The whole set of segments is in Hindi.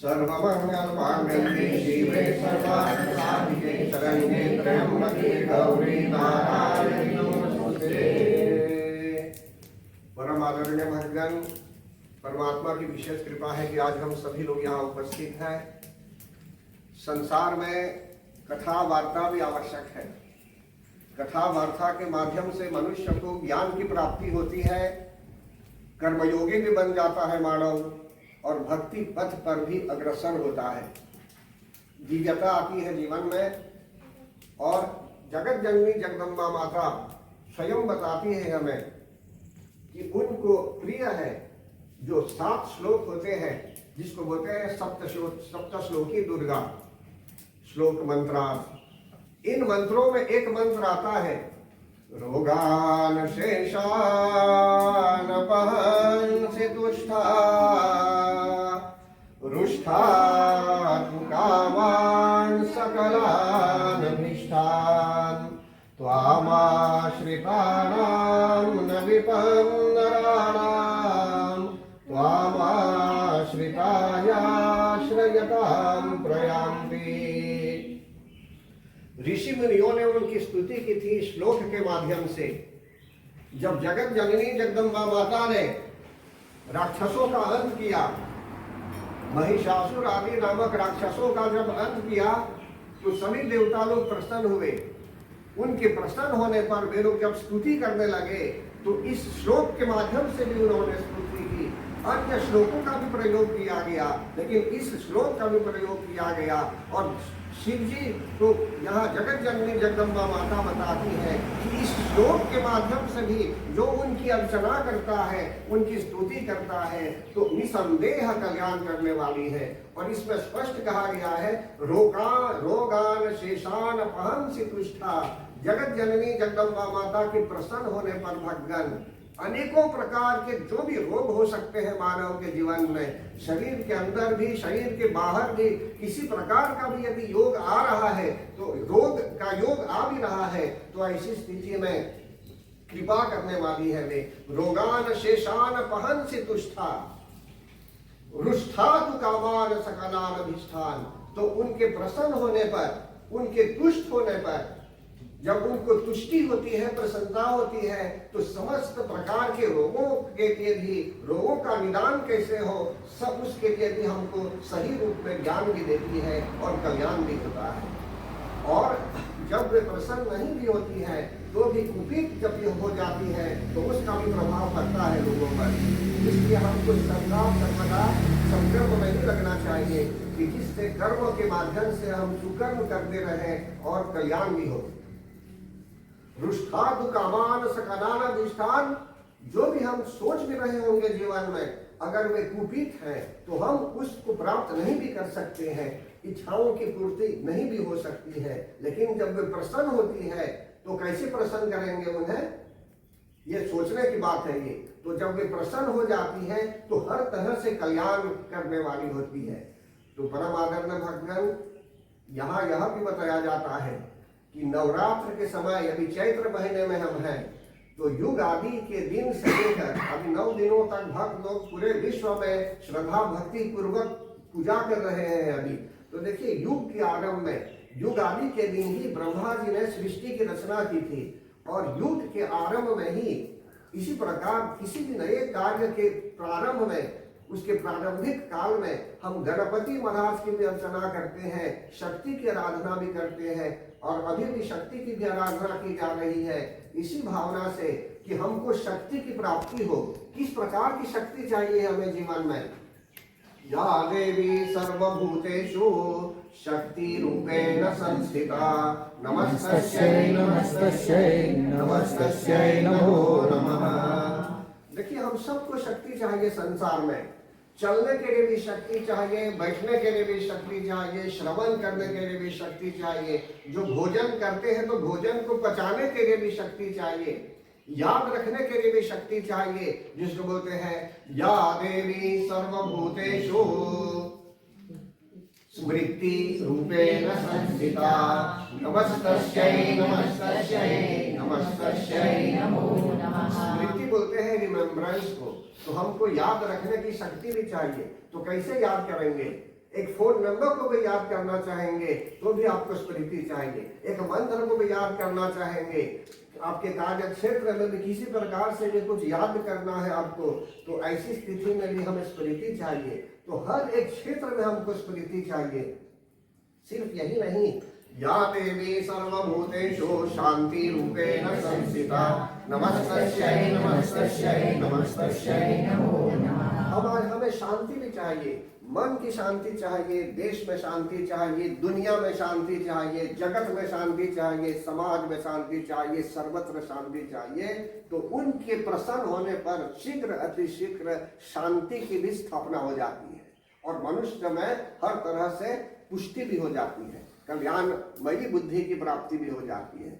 सर्वमंगलमांगल्ये शिवे सर्वार्थसाधिके शरण्ये त्र्यंबके गौरी नारायणी नमोस्तुते। परम आदरणीय भक्तगण, परमात्मा की विशेष कृपा है कि आज हम सभी लोग यहाँ उपस्थित हैं। संसार में कथा वार्ता भी आवश्यक है। कथा वार्ता के माध्यम से मनुष्य को ज्ञान की प्राप्ति होती है, कर्मयोगी भी बन जाता है मानव, और भक्ति पथ पर भी अग्रसर होता है। दिव्यता आती है जीवन में। और जगत जननी जगदम्बा माता स्वयं बताती है हमें कि उनको प्रिय है जो 7 श्लोक होते हैं, जिसको बोलते हैं सप्त श्लोकी दुर्गा श्लोक मंत्रार्थ। इन मंत्रों में एक मंत्र आता है, रोगान शेषान पहंसि तुष्टा रुष्टान् कामान् सकलान् अभीष्टान् त्वामाश्रितानां न विपन्नराणां त्वामाश्रितायाश्रयतां प्रयान्ति। ऋषि मुनियों ने उनकी स्तुति की थी श्लोक के माध्यम से। जब जगत जननी जगदम्बा माता ने राक्षसों का अंत किया, महिषासुर आदि नामक राक्षसों का जब अंत किया, तो सभी देवता लोग प्रसन्न हुए। उनके प्रसन्न होने पर वे लोग जब स्तुति करने लगे, तो इस श्लोक के माध्यम से भी उन्होंने स्तुति की। अन्य श्लोकों का भी प्रयोग किया गया, लेकिन इस श्लोक का भी प्रयोग किया गया। और शिव जी को यहाँ जगत जननी जगदम्बा माता बताती है कि इस श्लोक के माध्यम से भी जो उनकी अर्चना करता है, उनकी स्तुति करता है, तो निसंदेह कल्याण करने वाली है। और इसमें स्पष्ट कहा गया है, रोगान शेषान पहंसि तुष्टा। जगत जननी जगदम्बा माता के प्रसन्न होने पर भक्तगण अनेकों प्रकार के जो भी रोग हो सकते हैं मानव के जीवन में, शरीर के अंदर भी शरीर के बाहर भी किसी प्रकार का भी यदि योग आ रहा है, तो रोग का योग आ भी रहा है, तो ऐसी स्थिति में कृपा करने वाली है वे। रोगान शेषान पहंसि तुष्टा रुष्टा तु कामान सकलान अभीष्टान। तो उनके प्रसन्न होने पर, उनके तुष्ट होने पर, जब उनको तुष्टि होती है, प्रसन्नता होती है, तो समस्त प्रकार के रोगों के लिए भी, रोगों का निदान कैसे हो, सब उसके लिए भी हमको सही रूप में ज्ञान भी देती है और कल्याण भी होता है। और जब वे प्रसन्न नहीं भी होती है, तो भी कुपित जब ये हो जाती है, तो उसका भी प्रभाव पड़ता है लोगों पर। इसलिए हमको सर्वदा संकल्प नहीं लगना चाहिए कि जिससे कर्म के माध्यम से हम सुकर्म करते रहे और कल्याण भी हो। रुष्टादु कामान सकलान अभीष्टान। जो भी हम सोच भी रहे होंगे जीवन में, अगर वे कुपित हैं, तो हम उसको प्राप्त नहीं भी कर सकते हैं, इच्छाओं की पूर्ति नहीं भी हो सकती है। लेकिन जब वे प्रसन्न होती है, तो कैसे प्रसन्न करेंगे उन्हें, ये सोचने की बात है ये। तो जब वे प्रसन्न हो जाती है, तो हर तरह से कल्याण करने वाली होती है। तो परम आदरणीय भक्तगण, यहाँ यह भी बताया जाता है कि नवरात्र के समय, यदि चैत्र महीने में हम हैं, तो युग आदि के दिन से लेकर अभी 9 दिनों तक भक्त लोग पूरे विश्व में श्रद्धा भक्ति पूर्वक पूजा कर रहे हैं अभी। तो देखिए, युग के आरंभ में, युग आदि के दिन ही ब्रह्मा जी ने सृष्टि की रचना की थी। और युग के आरंभ में ही इसी प्रकार किसी भी नए कार्य के प्रारंभ में, उसके प्रारंभिक काल में हम गणपति महाराज की भी अर्चना करते हैं, शक्ति की आराधना भी करते हैं, और अभी भी शक्ति की भी आराधना की जा रही है, इसी भावना से कि हमको शक्ति की प्राप्ति हो। किस प्रकार की शक्ति चाहिए हमें जीवन में? या देवी सर्वभूतेषु शक्ति रूपेण संस्थिता नमस्तस्यै नमस्तस्यै नमस्तस्यै नमो नमः। देखिए, हम सबको शक्ति चाहिए संसार में। चलने के लिए भी शक्ति चाहिए, बैठने के लिए भी शक्ति चाहिए, श्रवण करने के लिए भी शक्ति चाहिए। जो भोजन करते हैं, तो भोजन को पचाने के लिए भी शक्ति चाहिए, याद रखने के लिए भी शक्ति चाहिए, जिसको बोलते हैं या देवी सर्वभूतेषु स्मृति रूपेण संस्थिता नमस्तस्यै नमस्तस्यै नमस्तस्यै नमो नमः। स्मृति बोलते हैं रिमेम्बरेंस को। तो हमको याद रखने की शक्ति भी चाहिए। तो कैसे याद करेंगे? एक फोन नंबर को भी याद करना चाहेंगे तो भी आपको स्मृति चाहिए। एक मंत्र को भी याद करना चाहेंगे, आपके कार्य क्षेत्र में भी किसी प्रकार से भी कुछ याद करना है आपको, तो ऐसी स्थिति में भी हमें स्मृति चाहिए। तो हर एक क्षेत्र में हमको स्मृति चाहिए। सिर्फ यही नहीं, या देवी सर्वभूतेषु शांति रूपेण संस्थिता नमस्तस्यै नमस्तस्यै नमस्तस्यै नमो नमः। हमें शांति भी चाहिए, मन की शांति चाहिए, देश में शांति चाहिए, दुनिया में शांति चाहिए, जगत में शांति चाहिए, समाज में शांति चाहिए, सर्वत्र शांति चाहिए। तो उनके प्रसन्न होने पर शीघ्र अतिशीघ्र शांति की भी स्थापना हो जाती है और मनुष्य में हर तरह से पुष्टि भी हो जाती है, कल्याणमयी बुद्धि की प्राप्ति भी हो जाती है।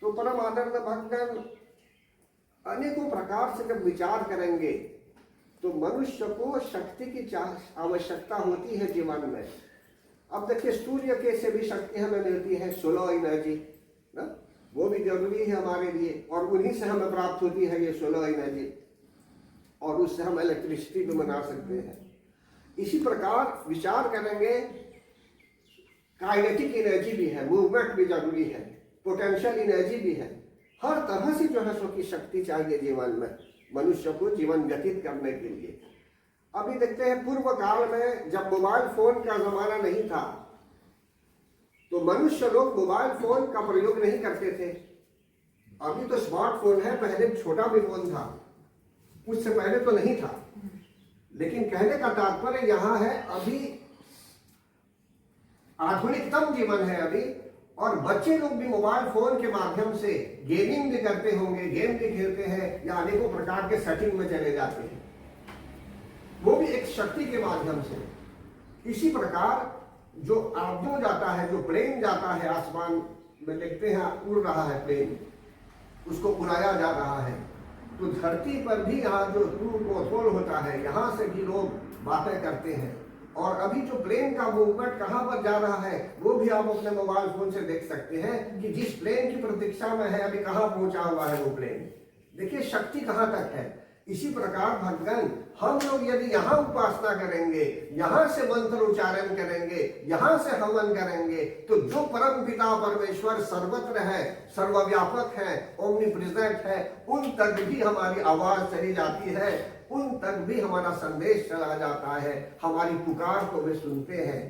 तो परम आदरणीय भक्तगण, अनेकों प्रकार से जब विचार करेंगे तो मनुष्य को शक्ति की आवश्यकता होती है जीवन में। अब देखिए, सूर्य के से भी शक्ति हमें मिलती है, सोलर एनर्जी ना, वो भी जरूरी है हमारे लिए, और उन्हीं से हमें प्राप्त होती है ये सोलर एनर्जी, और उससे हम इलेक्ट्रिसिटी भी बना सकते हैं। इसी प्रकार विचार करेंगे, काइनेटिक एनर्जी भी है, मूवमेंट भी जरूरी है, पोटेंशियल एनर्जी भी है, हर तरह से जो है सो की शक्ति चाहिए जीवन में मनुष्य को जीवन व्यतीत करने के लिए। अभी देखते हैं, पूर्व काल में जब मोबाइल फोन का जमाना नहीं था तो मनुष्य लोग मोबाइल फोन का प्रयोग नहीं करते थे। अभी तो स्मार्टफोन है, पहले छोटा भी फोन था, उससे पहले तो नहीं था। लेकिन कहने का तात्पर्य यहाँ है, अभी आधुनिकतम जीवन है अभी, और बच्चे लोग भी मोबाइल फोन के माध्यम से गेमिंग भी करते होंगे, गेम भी खेलते हैं या अनेकों प्रकार के सेटिंग में चले जाते हैं, वो भी एक शक्ति के माध्यम से। इसी प्रकार जो आदमी जाता है, जो प्लेन जाता है आसमान में, देखते हैं उड़ रहा है प्लेन, उसको उड़ाया जा रहा है, तो धरती पर भी यहाँ जो टूल होता है, यहाँ से भी लोग बातें करते हैं। और अभी जो प्लेन का मूवमेंट कहाँ पर जा रहा है वो भी आप अपने मोबाइल फोन से देख सकते हैं कि जिस प्लेन की प्रतीक्षा में है अभी कहाँ पहुंचा हुआ है वो प्लेन। देखिए शक्ति कहाँ तक है। इसी प्रकार भगवान, हम लोग यदि यहाँ उपासना करेंगे, यहाँ से मंत्र उच्चारण करेंगे, यहाँ से हवन करेंगे, तो जो परम पिता परमेश्वर सर्वत्र है, सर्वव्यापक है, ओमनी प्रेजेंट है, उन तक भी हमारी आवाज चली जाती है, उन तक भी हमारा संदेश चला जाता है, हमारी पुकार को वे सुनते हैं।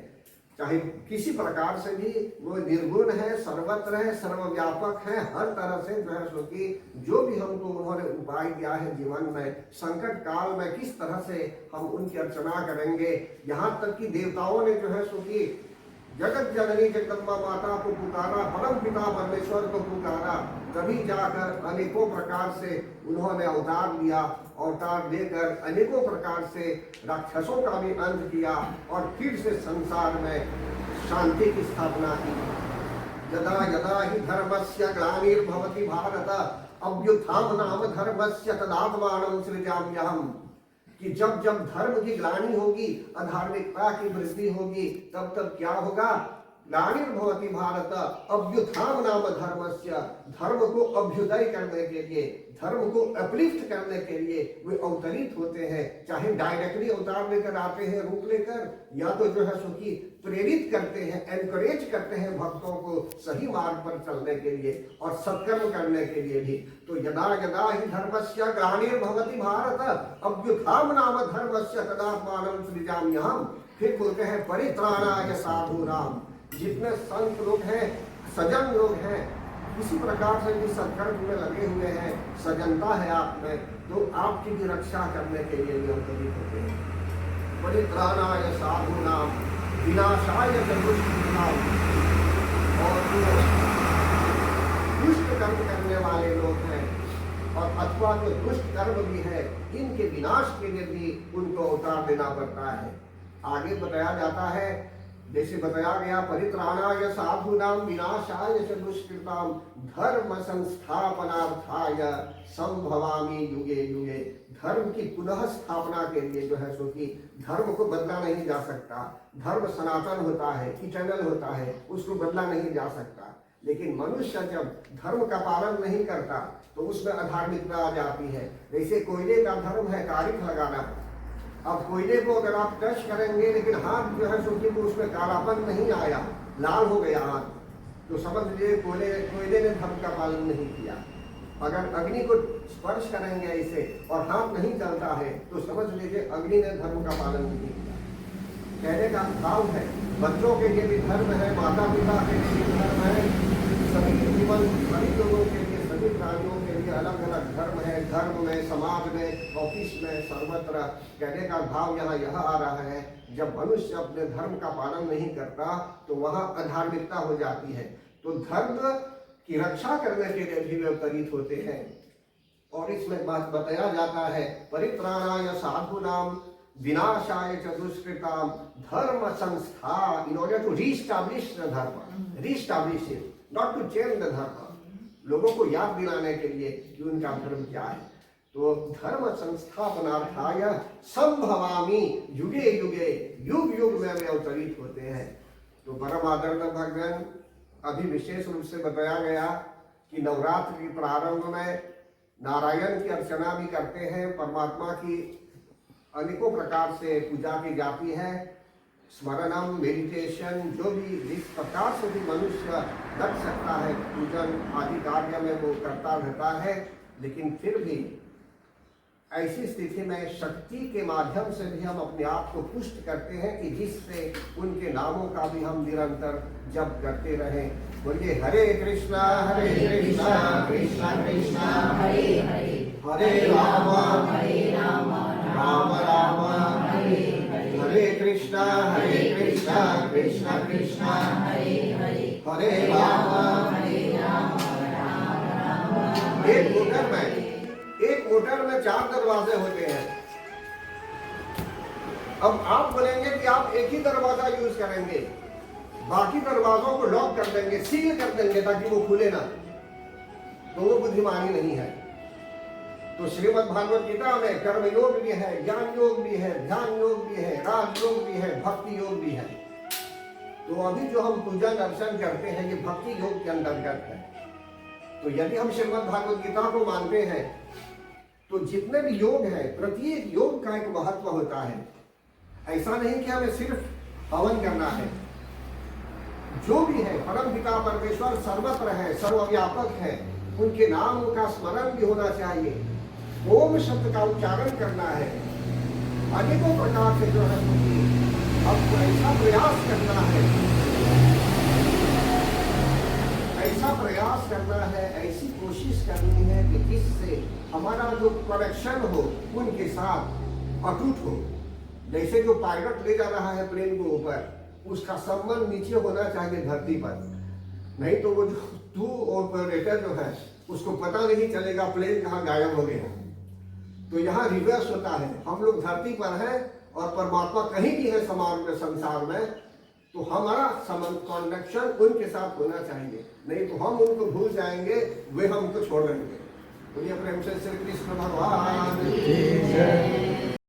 चाहे किसी प्रकार से भी वो निर्गुण है, सर्वत्र है, सर्वव्यापक है, हर तरह से जो है सो कि जो भी हमको उन्होंने उपाय दिया है जीवन में, संकट काल में किस तरह से हम उनकी अर्चना करेंगे। यहाँ तक कि देवताओं ने जो है सो कि जगत जननी जगदम्बा माता को पुकारा, परम पिता परमेश्वर को पुकारा, तभी जाकर अनेकों प्रकार से उन्होंने अवतार लिया, अवतार लेकर अनेकों प्रकार से राक्षसों का भी अंत किया और फिर से संसार में शांति की स्थापना की। यदा यदा ही धर्मस्य ग्लानिर्भवति भारत अभ्युत्थान नाम धर्मस्य तदात्मानं सृजाम्यहम्, कि जब जब धर्म की ग्लानि होगी, अधार्मिकता की वृद्धि होगी, तब तब क्या होगा, ग्लानिर्भवति भारत अभ्युत्थान नाम धर्मस्य, धर्म को अभ्युदय करने के लिए, धर्म को अपलिफ्ट करने के लिए वे अवतरित होते हैं। चाहे डायरेक्टली अवतार लेकर आते हैं रूप लेकर, या तो जो है सो कि प्रेरित करते हैं, एनकरेज करते हैं भक्तों को सही मार्ग पर चलने के लिए और सत्कर्म करने के लिए भी। तो यदा यदा ही धर्मस्य ग्लानिर्भवति भारत अभ्युत्थान नाम धर्मस्य तदात्मानं सृजाम्यहम्। फिर बोलते हैं परित्राणाय साधूनां, जितने संत लोग हैं, सजन लोग हैं, इसी प्रकार से भी सत्कर्म में लगे हुए हैं, सजनता है आप में, तो आपकी भी रक्षा करने के लिए भी अवतरित होते हैं। परित्राणाय साधूनां विनाशाय च दुष्कृतां, और जो दुष्ट कर्म करने वाले लोग हैं और अथवा जो दुष्ट कर्म भी है, इनके विनाश के लिए भी उनको अवतार देना पड़ता है। आगे बताया जाता है, जैसे बताया गया, परित्राणाय साधूनां विनाशाय च दुष्कृतां धर्म संस्थापनार्थाय संभवामि युगे युगे। धर्म की पुनः स्थापना के लिए जो है सो कि धर्म को बदला नहीं जा सकता, धर्म सनातन होता है, इटर्नल होता है, उसको बदला नहीं जा सकता। लेकिन मनुष्य जब धर्म का पालन नहीं करता तो उसमें अधार्मिकता आ जाती है। जैसे कोयले का धर्म है कारिख लगाना, अब कोयले को अगर आप टच करेंगे लेकिन हाथ जो है सोचिए कि उसमें कालापन नहीं आया, लाल हो गया हाथ, तो समझ लीजिए कोयले ने धर्म का पालन नहीं किया। अगर अग्नि को स्पर्श करेंगे ऐसे और हाथ नहीं चलता है तो समझ लीजिए अग्नि ने धर्म का पालन नहीं किया। कहने का भाव है बच्चों के लिए भी धर्म है, माता पिता के लिए भी धर्म है, सभी जीवन सभी लोगों के लिए, सभी प्राणियों के लिए अलग अलग धर्म है। धर्म में, समाज में, ऑफिस में, सर्वत्र। कहने का भाव यहाँ यह आ रहा है जब मनुष्य अपने धर्म का पालन नहीं करता तो वहाँ अधार्मिकता हो जाती है। तो धर्म की रक्षा करने के लिए भी वे अवतरित होते हैं। और इसमें बात बताया जाता है परित्राणाय साधूनाम विनाशाय च दुष्कृताम धर्म संस्था, in order to reestablish the dharma, reestablish it, not to change the dharma, लोगों को याद दिलाने के लिए कि उनका धर्म क्या है। तो धर्म संस्थापनार्थाय संभवामि युगे युगे, युग युग में वे अवतरित होते हैं। तो परम आदरणीय भगवान अभी विशेष रूप से बताया गया कि नवरात्र के प्रारंभ में नारायण की अर्चना भी करते हैं, परमात्मा की अनेकों प्रकार से पूजा की जाती है, स्मरणम, मेडिटेशन, जो भी जिस प्रकार से भी मनुष्य कर सकता है पूजन आदि कार्य में वो करता रहता है। लेकिन फिर भी ऐसी स्थिति में शक्ति के माध्यम से भी हम अपने आप को पुष्ट करते हैं कि जिससे उनके नामों का भी हम निरंतर जप करते रहें। बोलिए हरे कृष्णा कृष्णा कृष्णा हरे हरे, हरे राम राम राम हरे कृष्णा कृष्णा कृष्णा हरे हरे, हरे राम। एक मोटर में 4 दरवाजे होते हैं। अब आप बोलेंगे कि आप एक ही दरवाजा यूज करेंगे, बाकी दरवाजों को लॉक कर देंगे, सील कर देंगे ताकि वो खुले ना, तो वो बुद्धिमानी नहीं है। तो श्रीमद् भागवत गीता में कर्म योग भी है, ज्ञान योग भी है, ध्यान योग भी है, राज योग भी है, भक्ति योग भी है। तो अभी जो हम पूजन अर्चन करते हैं ये भक्ति योग के अंतर्गत है। तो यदि हम श्रीमद् भागवत गीता को मानते हैं तो जितने भी योग है प्रत्येक योग का एक महत्व होता है। ऐसा नहीं कि हमें सिर्फ हवन करना है, जो भी है परम पिता परमेश्वर सर्वत्र है, सर्वव्यापक है, उनके नाम का स्मरण भी होना चाहिए, ओम शब्द का उच्चारण करना है, अनेकों प्रकार से जो है आपको ऐसा प्रयास करना है, ऐसा प्रयास करना है, ऐसी कोशिश करनी है कि जिससे हमारा जो कनेक्शन हो उनके साथ अटूट हो। जैसे जो पायलट ले जा रहा है प्लेन को ऊपर, उसका संबंध नीचे होना चाहिए धरती पर, नहीं तो वो जो तू ऑपरेटर जो है उसको पता नहीं चलेगा प्लेन कहाँ गायब हो गया। तो यहाँ रिवर्स होता है, हम लोग धरती पर हैं और परमात्मा कहीं भी है समाज में, संसार में, तो हमारा संबंध कनेक्शन उनके साथ होना चाहिए, नहीं तो हम उनको भूल जाएंगे, वे हमको छोड़ देंगे। बोलिए प्रेम से श्री कृष्ण भगवान की जय।